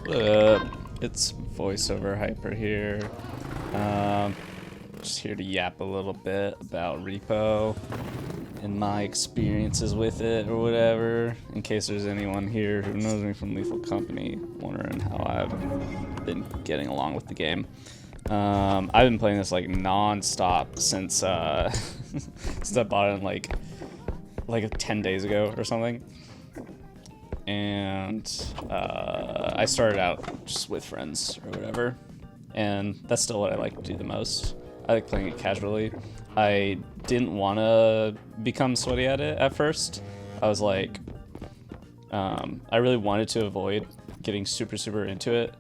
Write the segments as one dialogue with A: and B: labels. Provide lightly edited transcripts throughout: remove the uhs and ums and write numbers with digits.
A: It's voiceover hyper here. Just here to yap a little bit about repo and my experiences with it or whatever, in case there's anyone here who knows me from Lethal Company wondering how I've been getting along with the game. I've been playing this like non-stop since since I bought it in like 10 days ago or something. And I started out just with friends or whatever, and that's still what I like to do the most. I like playing it casually. I didn't want to become sweaty at it at first. I was like, I really wanted to avoid getting super into it,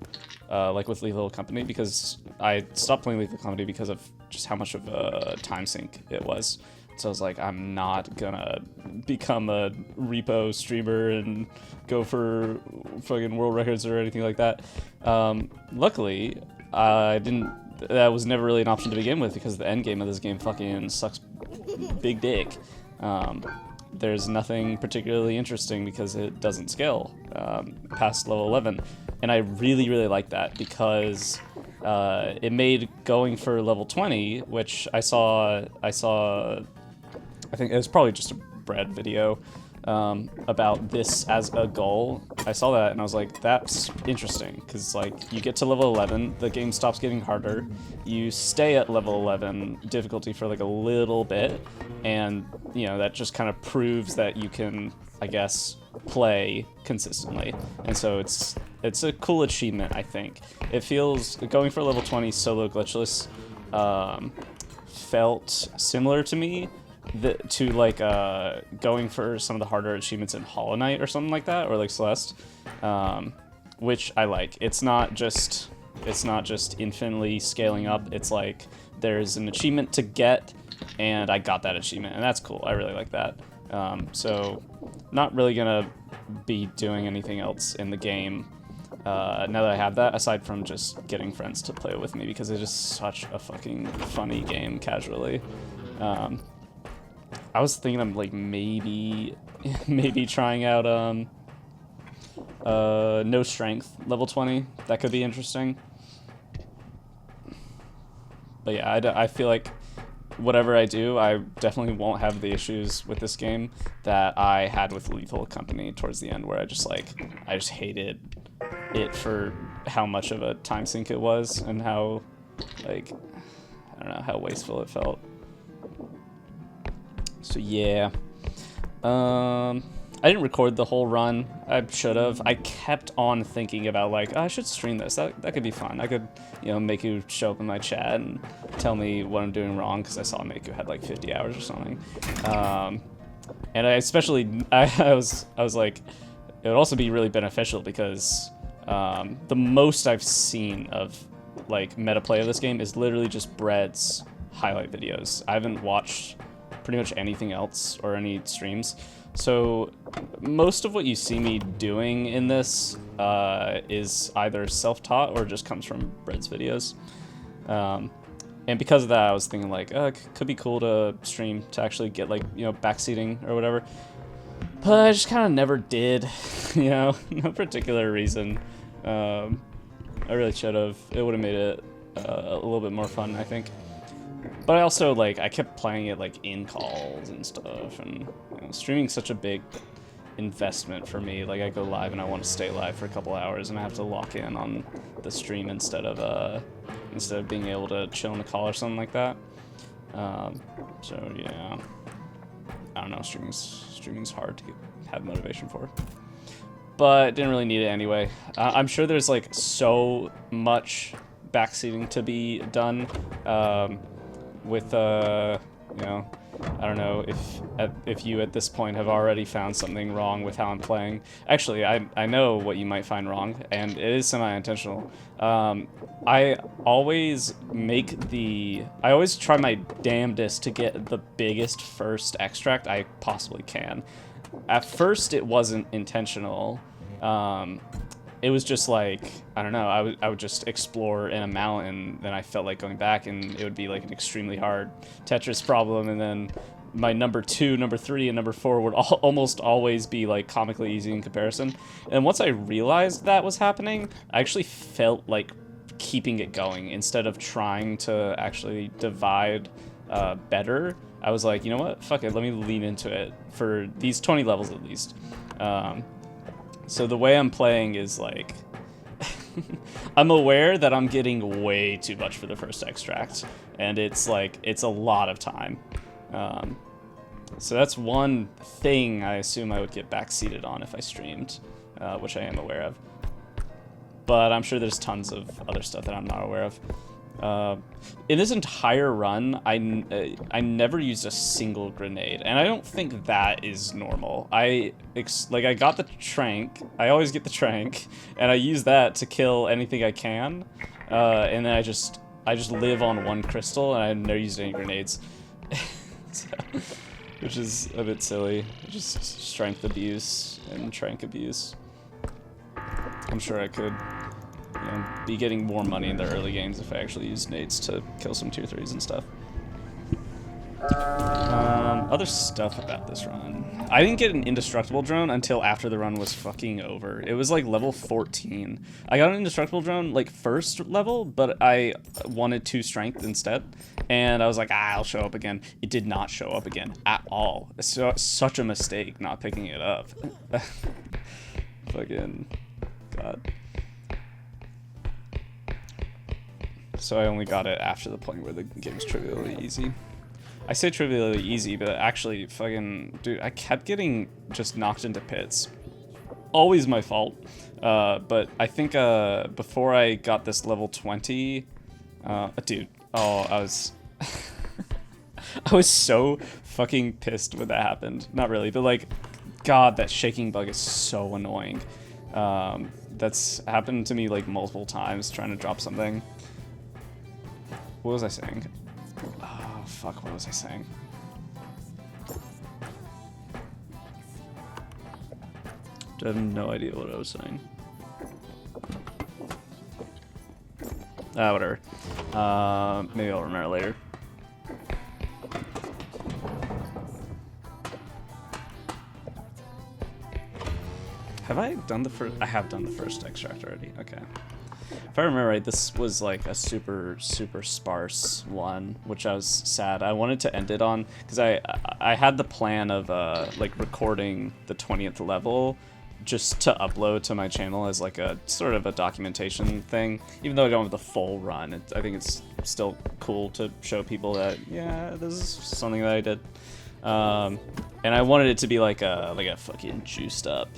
A: like with Lethal Company, because I stopped playing Lethal Company because of just how much of a time sink it was. So I was like, I'm not gonna become a repo streamer and go for fucking world records or anything like that. Luckily, that was never really an option to begin with, because the end game of this game fucking sucks big dick. There's nothing particularly interesting because it doesn't scale past level 11. And I really like that, because it made going for level 20, which I think it was probably just a Brad video about this as a goal. I saw that and I was like, that's interesting, because like you get to level 11, the game stops getting harder, you stay at level 11 difficulty for like a little bit, and you know, that just kind of proves that you can, I guess, play consistently. And so it's a cool achievement, I think. It feels, going for level 20 solo glitchless felt similar to me to like going for some of the harder achievements in Hollow Knight or something like that, or like Celeste, which I like. It's not just infinitely scaling up. It's like there's an achievement to get, and I got that achievement, and that's cool. I really like that. So not really gonna be doing anything else in the game now that I have that, aside from just getting friends to play with me, because it's just such a fucking funny game casually. I was thinking of like maybe trying out no strength level 20. That could be interesting. But yeah, I feel like whatever I do, I definitely won't have the issues with this game that I had with Lethal Company towards the end, where I just hated it for how much of a time sink it was, and how, like, I don't know, how wasteful it felt. So yeah, I didn't record the whole run. I should have. I kept on thinking about like, oh, I should stream this. That could be fun. I could, you know, make you show up in my chat and tell me what I'm doing wrong, because I saw Maku had like 50 hours or something. And I was like, it would also be really beneficial, because the most I've seen of like meta play of this game is literally just Bread's highlight videos. I haven't watched pretty much anything else or any streams. So most of what you see me doing in this is either self-taught or just comes from Bread's videos. And because of that, I was thinking like, it could be cool to stream, to actually get like, you know, backseating or whatever. But I just kind of never did, you know, no particular reason. I really should have. It would have made it a little bit more fun, I think. But I also, like, I kept playing it, like, in calls and stuff, and, you know, streaming's such a big investment for me. Like, I go live and I want to stay live for a couple hours, and I have to lock in on the stream instead of being able to chill in a call or something like that. So, yeah. I don't know, streaming's hard to have motivation for. But didn't really need it anyway. I'm sure there's, like, so much backseating to be done, with, you know, I don't know if you at this point have already found something wrong with how I'm playing. Actually, I know what you might find wrong, and it is semi-intentional. I always try my damnedest to get the biggest first extract I possibly can. At first, it wasn't intentional. It was just like, I don't know, I would just explore in a mountain, then I felt like going back, and it would be like an extremely hard Tetris problem, and then my number 2, number 3, and number 4 would almost always be like comically easy in comparison. And once I realized that was happening, I actually felt like keeping it going instead of trying to actually divide better. I was like, you know what? Fuck it. Let me lean into it for these 20 levels at least. So the way I'm playing is like, I'm aware that I'm getting way too much for the first extract, and it's like, it's a lot of time. So that's one thing I assume I would get backseated on if I streamed, which I am aware of. But I'm sure there's tons of other stuff that I'm not aware of. In this entire run, I never used a single grenade, and I don't think that is normal. I got the trank. I always get the trank, and I use that to kill anything I can. And then I just live on one crystal, and I've never used any grenades, so, which is a bit silly. Just strength abuse and trank abuse. I'm sure I could, you know, be getting more money in the early games if I actually used nades to kill some tier 3s and stuff. Other stuff about this run. I didn't get an indestructible drone until after the run was fucking over. It was like level 14. I got an indestructible drone like first level, but I wanted 2 strength instead. And I was like, I'll show up again. It did not show up again at all. So, such a mistake not picking it up. Fucking God. So I only got it after the point where the game's trivially easy. I say trivially easy, but actually, fucking, dude, I kept getting just knocked into pits. Always my fault. But I think before I got this level 20, dude, oh, I was, I was so fucking pissed when that happened. Not really, but like, God, that shaking bug is so annoying. That's happened to me like multiple times trying to drop something. What was I saying? Oh, fuck, what was I saying? I have no idea what I was saying. Whatever. Maybe I'll remember later. Have I done the first? I have done the first extract already. Okay. If I remember right, this was like a super sparse one, which I was sad. I wanted to end it on because I had the plan of like recording the 20th level just to upload to my channel as like a sort of a documentation thing. Even though I don't have the full run, I think it's still cool to show people that yeah, this is something that I did. And I wanted it to be like a fucking juiced up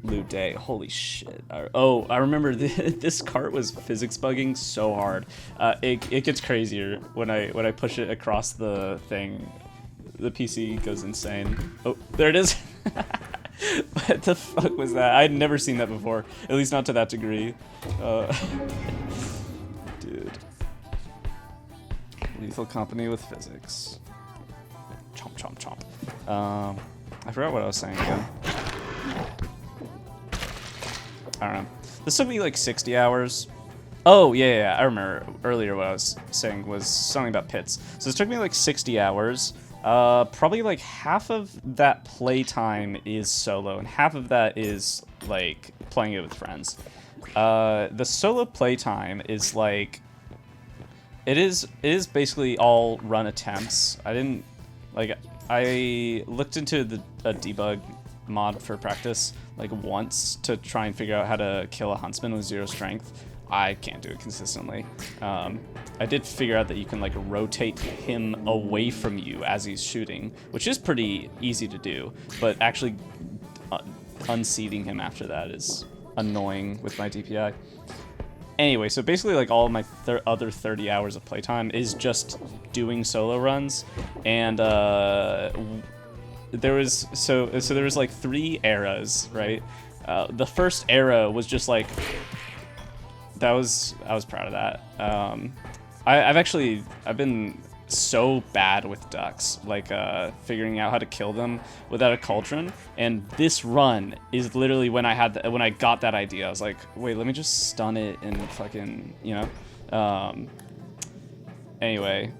A: loot day. Holy shit. Oh, I remember this cart was physics bugging so hard. It gets crazier when I push it across the thing. The PC goes insane. Oh, there it is. What the fuck was that? I'd never seen that before. At least not to that degree. Dude. Lethal company with physics. Chomp, chomp, chomp. I forgot what I was saying again. I don't know. This took me like 60 hours. Oh, yeah, I remember earlier what I was saying was something about pits. So this took me like 60 hours. Probably like half of that playtime is solo, and half of that is like playing it with friends. The solo playtime is like, it is basically all run attempts. I looked into a debug mod for practice like once to try and figure out how to kill a huntsman with 0 strength. I can't do it consistently. I did figure out that you can like rotate him away from you as he's shooting, which is pretty easy to do, but actually unseating him after that is annoying with my DPI. Anyway, so basically like all of my other 30 hours of playtime is just doing solo runs, and there was like 3 eras, right? The first era was just like, I was proud of that. I've been so bad with ducks, like figuring out how to kill them without a cauldron. And this run is literally when I got that idea. I was like, wait, let me just stun it and fucking, you know. Anyway,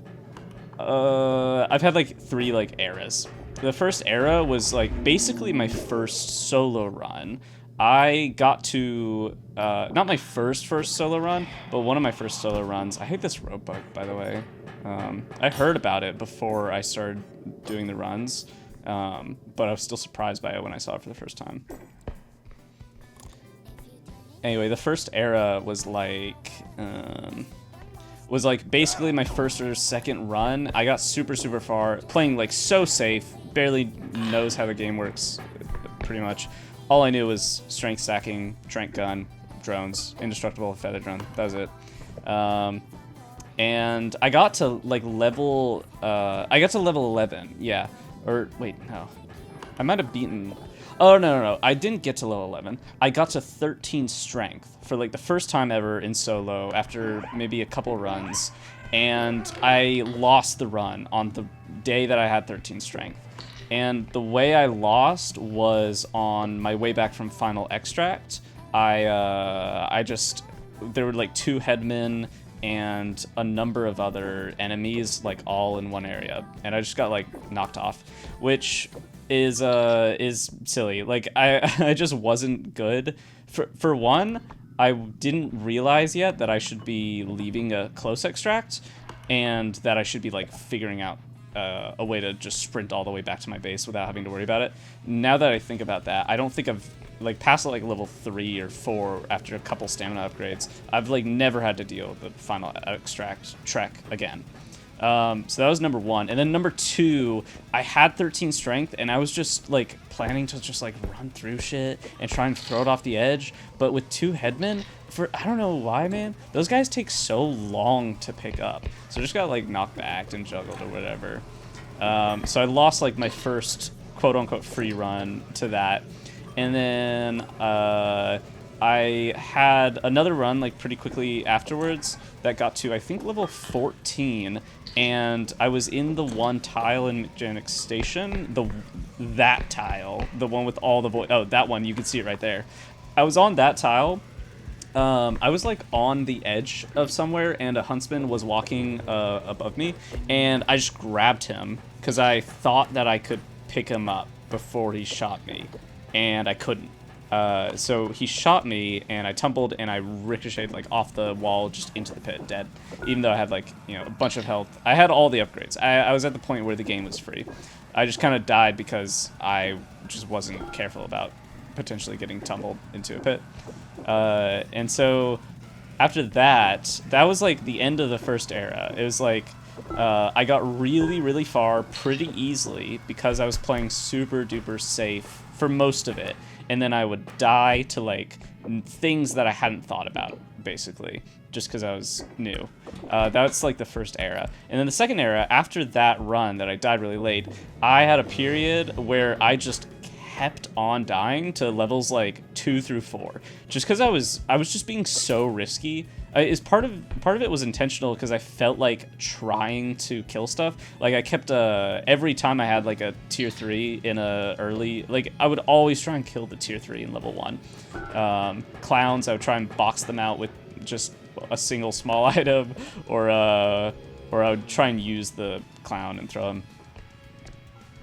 A: I've had like 3 like eras. The first era was like basically my first solo run. I got to not my first solo run, but one of my first solo runs. I hate this rope bug, by the way. I heard about it before I started doing the runs, but I was still surprised by it when I saw it for the first time. Anyway, the first era was like basically my first or second run. I got super far, playing like so safe, barely knows how the game works, pretty much. All I knew was strength stacking, trank gun, drones, indestructible, feather drone. That was it. And I got to like level 11, yeah. Or wait, no. I might have beaten. Oh, no. I didn't get to level 11. I got to 13 strength for like the first time ever in solo after maybe a couple runs. And I lost the run on the day that I had 13 strength. And the way I lost was on my way back from Final Extract. There were like 2 headmen and a number of other enemies like all in one area. And I just got like knocked off, which is silly. Like I just wasn't good. For one, I didn't realize yet that I should be leaving a close extract and that I should be like figuring out a way to just sprint all the way back to my base without having to worry about it. Now that I think about that, I don't think I've like past like level 3 or 4 after a couple stamina upgrades. I've like never had to deal with the Final Extract trek again. So that was number 1. And then number 2, I had 13 strength and I was just like planning to just like run through shit and try and throw it off the edge. But with 2 headmen, I don't know why, man, those guys take so long to pick up. So I just got like knocked back and juggled or whatever. So I lost like my first quote unquote free run to that. And then I had another run like pretty quickly afterwards that got to I think level 14, and I was in the one tile in Mechanic Station, that tile, the one with all the oh, that one, you can see it right there. I was on that tile. I was like on the edge of somewhere and a huntsman was walking above me, and I just grabbed him because I thought that I could pick him up before he shot me, and I couldn't. So he shot me and I tumbled and I ricocheted like off the wall just into the pit, dead. Even though I had like, you know, a bunch of health. I had all the upgrades. I was at the point where the game was free. I just kind of died because I just wasn't careful about potentially getting tumbled into a pit. And so after that was like the end of the first era. It was like I got really far pretty easily because I was playing super duper safe for most of it. And then I would die to like things that I hadn't thought about, basically, just because I was new. That's like the first era. And then the second era, after that run that I died really late, I had a period where I just kept on dying to levels like 2 through 4, just because I was just being so risky. Part of it was intentional because I felt like trying to kill stuff. Like I kept every time I had like a tier 3 in a early, like I would always try and kill the tier 3 in level 1. Clowns, I would try and box them out with just a single small item, or I would try and use the clown and throw him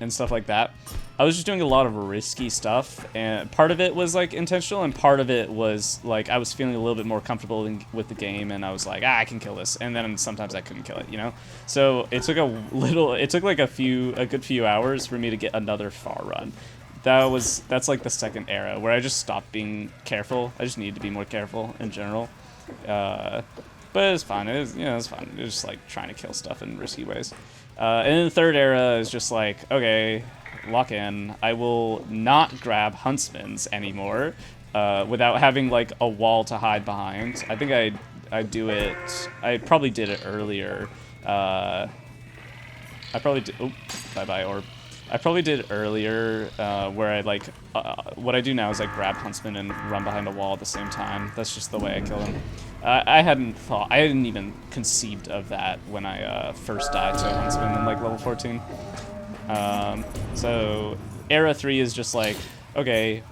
A: and stuff like that. I was just doing a lot of risky stuff, and part of it was like intentional, and part of it was like I was feeling a little bit more comfortable with the game, and I was like, I can kill this, and then sometimes I couldn't kill it, you know. So it took like a good few hours for me to get another far run. That's like the second era where I just stopped being careful. I just needed to be more careful in general. But it was fun. It was fun. It was just like trying to kill stuff in risky ways. And then the third era is just like, okay, lock in. I will not grab huntsmans anymore without having like a wall to hide behind. I think I do it. I probably did it earlier. I probably did. Oh, bye orb. I probably did it earlier where I like what I do now is I grab huntsman and run behind a wall at the same time. That's just the way I kill them. I hadn't even conceived of that when I first died to a huntsman in like level 14. So era 3 is just like, okay,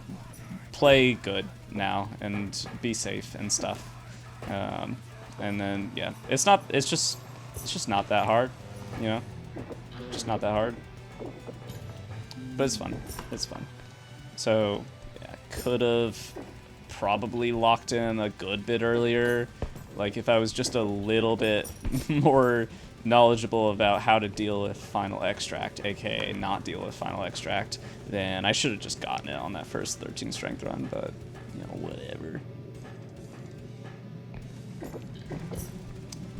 A: play good now and be safe and stuff. And then yeah, it's just not that hard, you know. just not that hard. But it's fun. It's fun. So, yeah, could have probably locked in a good bit earlier. Like, if I was just a little bit more knowledgeable about how to deal with Final Extract, aka not deal with Final Extract, then I should have just gotten it on that first 13 strength run, but, you know, whatever.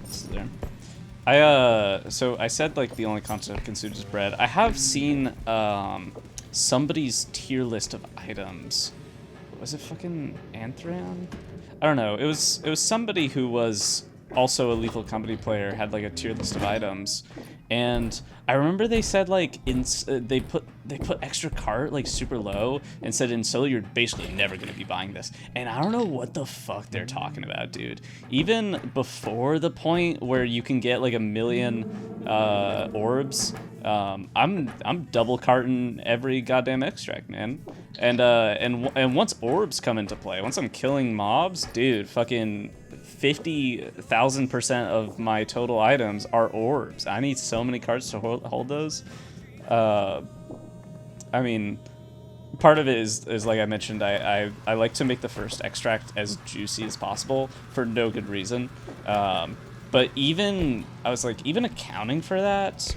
A: What's there? So I said, like, the only concept consumed is bread. I have seen, somebody's tier list of items. Was it fucking Anthran? I don't know. It was somebody who was also a Lethal Company player, had like a tier list of items, and I remember they said like they put extra cart like super low and said in solo you're basically never gonna be buying this, and I don't know what the fuck they're talking about, dude. Even before the point where you can get like 1,000,000 orbs, I'm double carting every goddamn extract, man. And once orbs come into play, once I'm killing mobs, dude, fucking 50,000% of my total items are orbs. I need so many cards to hold those. I mean, part of it is like I mentioned, I like to make the first extract as juicy as possible for no good reason. But even accounting for that,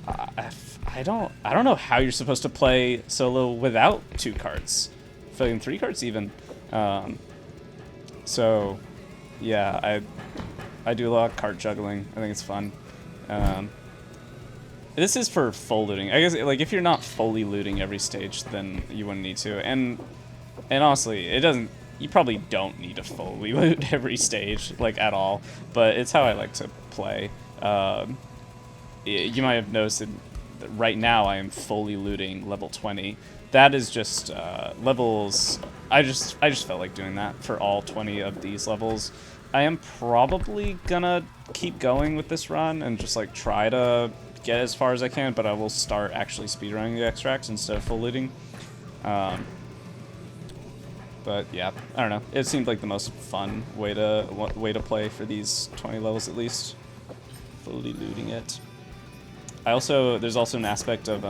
A: I don't know how you're supposed to play solo without 2 cards, fucking 3 cards even. So yeah, I do a lot of card juggling. I think it's fun. This is for full looting. I guess like if you're not fully looting every stage, then you wouldn't need to. And honestly, it doesn't. You probably don't need to fully loot every stage, like at all. But it's how I like to play. You might have noticed that right now I am fully looting level 20. That is just levels. I just felt like doing that for all 20 of these levels. I am probably gonna keep going with this run and just like try to get as far as I can, but I will start actually speedrunning the extracts instead of full looting. But yeah, I don't know. It seemed like the most fun way to play for these 20 levels at least. Fully looting it. There's also an aspect of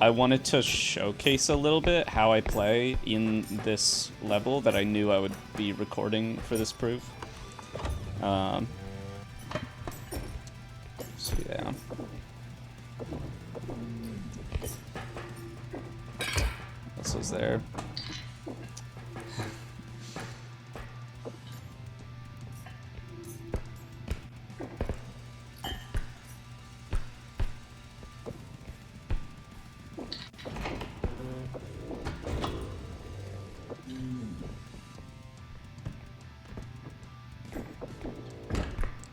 A: I wanted to showcase a little bit how I play in this level that I knew I would be recording for this proof. So yeah. This was there.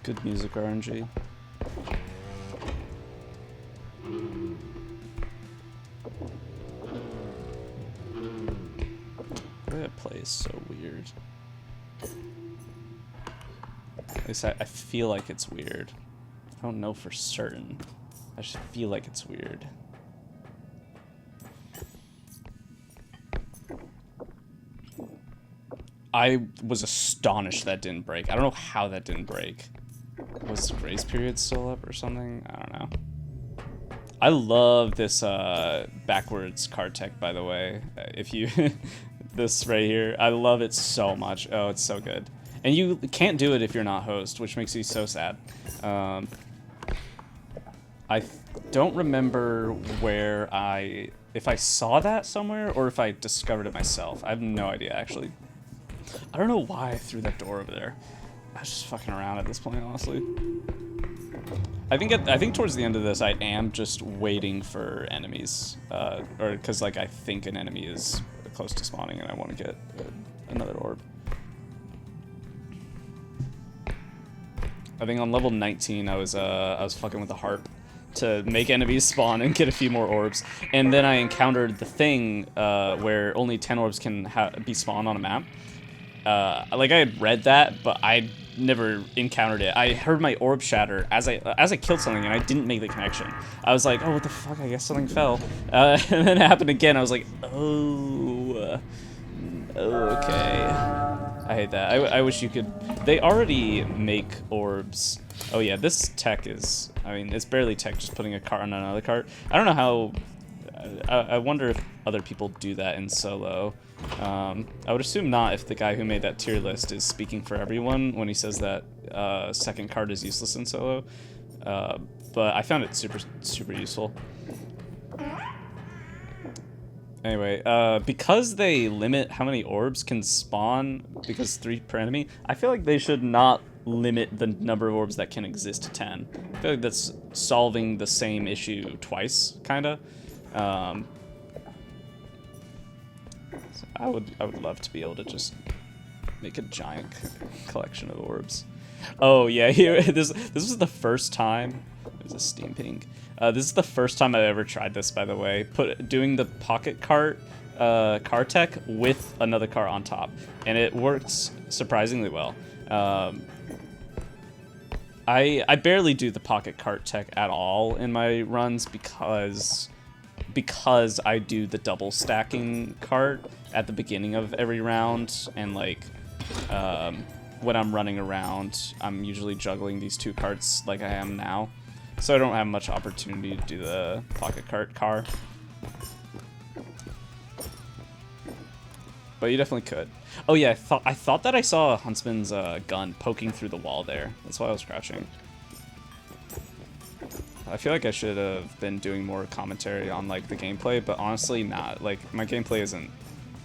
A: Good music RNG. That play is so weird. At least I feel like it's weird. I don't know for certain. I just feel like it's weird. I was astonished that didn't break. I don't know how that didn't break. Was the grace period still up or something? I don't know. I love this backwards card tech, by the way. If you... this right here. I love it so much. Oh, it's so good. And you can't do it if you're not host, which makes me so sad. I don't remember where if I saw that somewhere or if I discovered it myself. I have no idea, actually. I don't know why I threw that door over there. I was just fucking around at this point, honestly. I think towards the end of this, I am just waiting for enemies, or because like I think an enemy is close to spawning, and I want to get another orb. I think on level 19, I was fucking with the harp to make enemies spawn and get a few more orbs, and then I encountered the thing where only 10 orbs can be spawned on a map. Like I had read that, but I never encountered it. I heard my orb shatter as I killed something, and I didn't make the connection. I was like, oh, what the fuck? I guess something fell. And then it happened again. I was like, oh, okay. I hate that. I wish you could... They already make orbs. Oh yeah, this tech is... I mean, it's barely tech, just putting a cart on another cart. I don't know how... I wonder if other people do that in solo. I would assume not if the guy who made that tier list is speaking for everyone when he says that second cart is useless in solo. But I found it super useful. Anyway, because they limit how many orbs can spawn, because 3 per enemy, I feel like they should not limit the number of orbs that can exist to 10. I feel like that's solving the same issue twice, kinda. So I would love to be able to just make a giant collection of orbs. Oh yeah, here this was the first time. There's a steam pink. This is the first time I've ever tried this, by the way. Doing the pocket cart car tech with another car on top, and it works surprisingly well. I barely do the pocket cart tech at all in my runs because I do the double stacking cart at the beginning of every round, and like when I'm running around, I'm usually juggling these 2 carts like I am now. So I don't have much opportunity to do the pocket cart car. But you definitely could. Oh yeah, I thought that I saw a huntsman's gun poking through the wall there. That's why I was crouching. I feel like I should have been doing more commentary on like the gameplay, but honestly not. Like my gameplay isn't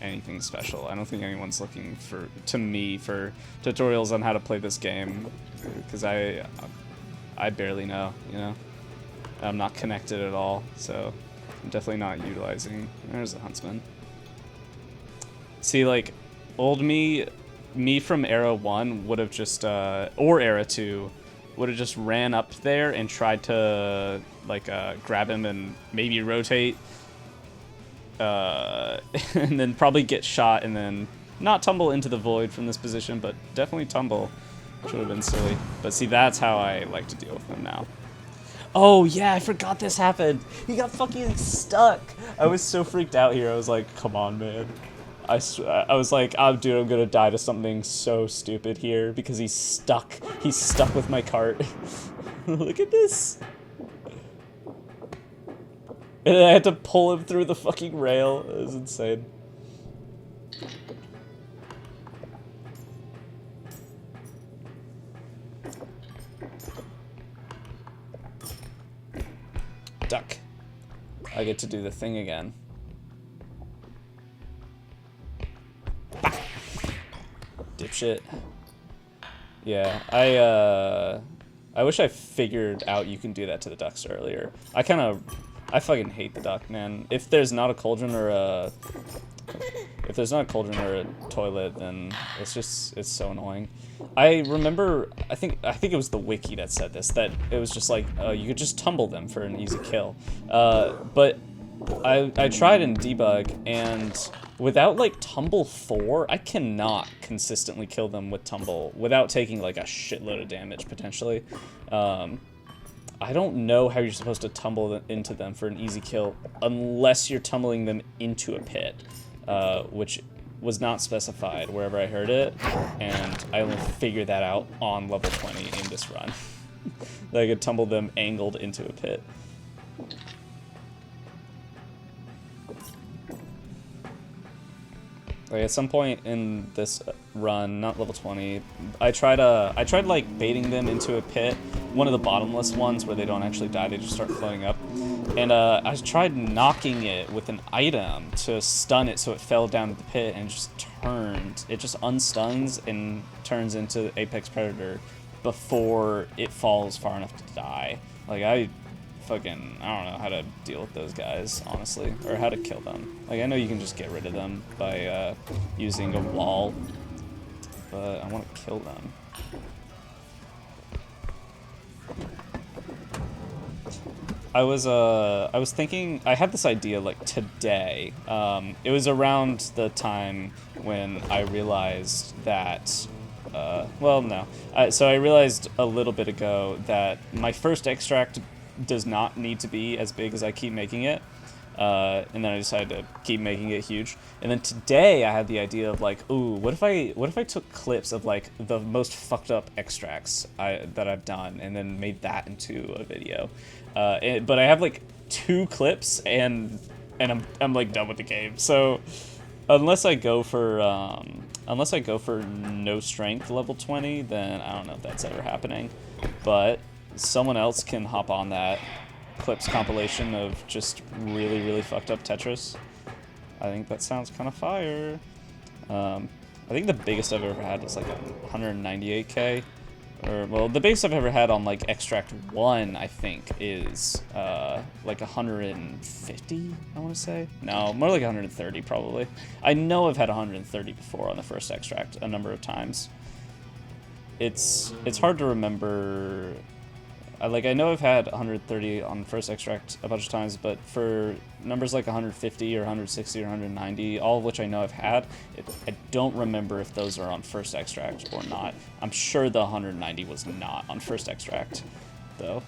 A: anything special. I don't think anyone's looking to me for tutorials on how to play this game, because I barely know, you know? I'm not connected at all, so I'm definitely not utilizing... There's a huntsman. See, like, old me from Era 1 would have just, or Era 2, would have just ran up there and tried to, like, grab him and maybe rotate, and then probably get shot and then not tumble into the void from this position, but definitely tumble. Which would have been silly. But see, that's how I like to deal with them now. Oh, yeah, I forgot this happened. He got fucking stuck. I was so freaked out here. I was like, come on, man. I was like, oh, dude, I'm gonna die to something so stupid here because he's stuck. He's stuck with my cart. Look at this. And I had to pull him through the fucking rail. It was insane. Duck. I get to do the thing again. Bah! Dipshit. Yeah, I wish I figured out you can do that to the ducks earlier. I fucking hate the duck, man. If there's not a cauldron or a toilet, then it's so annoying. I remember, I think it was the wiki that said this, that it was just like, you could just tumble them for an easy kill. But I tried in debug, and without like tumble 4, I cannot consistently kill them with tumble without taking like a shitload of damage potentially. I don't know how you're supposed to tumble into them for an easy kill unless you're tumbling them into a pit, which was not specified wherever I heard it, and I only figured that out on level 20 in this run. That I could tumble them angled into a pit. Like at some point in this run, not level 20, I tried like baiting them into a pit, one of the bottomless ones where they don't actually die, they just start floating up. And I tried knocking it with an item to stun it so it fell down to the pit and just turned. It just unstuns and turns into Apex Predator before it falls far enough to die. Like I don't know how to deal with those guys, honestly, or how to kill them. Like, I know you can just get rid of them by using a wall, but I want to kill them. I was thinking, I had this idea like today. It was around the time when I realized that, so I realized a little bit ago that my first extract does not need to be as big as I keep making it. And then I decided to keep making it huge. And then today I had the idea of like, ooh, what if I took clips of like the most fucked up extracts that I've done, and then made that into a video. But I have like 2 clips, and I'm like done with the game. So unless I go for no strength level 20, then I don't know if that's ever happening. But someone else can hop on that clips compilation of just really, really fucked up Tetris. I think that sounds kind of fire. I think the biggest I've ever had was like 198k. Or, well, the biggest I've ever had on like Extract 1, I think, is like 150, I want to say. No, more like 130 probably. I know I've had 130 before on the first Extract a number of times. It's hard to remember. I know I've had 130 on first extract a bunch of times, but for numbers like 150 or 160 or 190, all of which I know I've had, I don't remember if those are on first extract or not. I'm sure the 190 was not on first extract, though.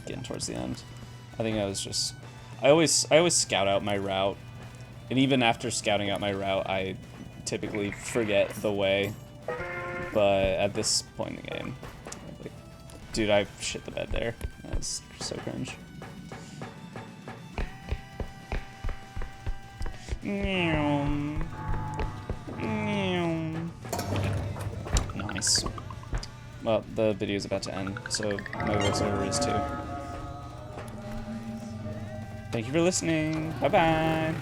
A: Getting towards the end. I think I always scout out my route, and even after scouting out my route, I typically forget the way, but at this point in the game, like, dude, I shit the bed there. That's so cringe. Nice. Well, the video is about to end, so my voiceover is too. Thank you for listening. Bye-bye.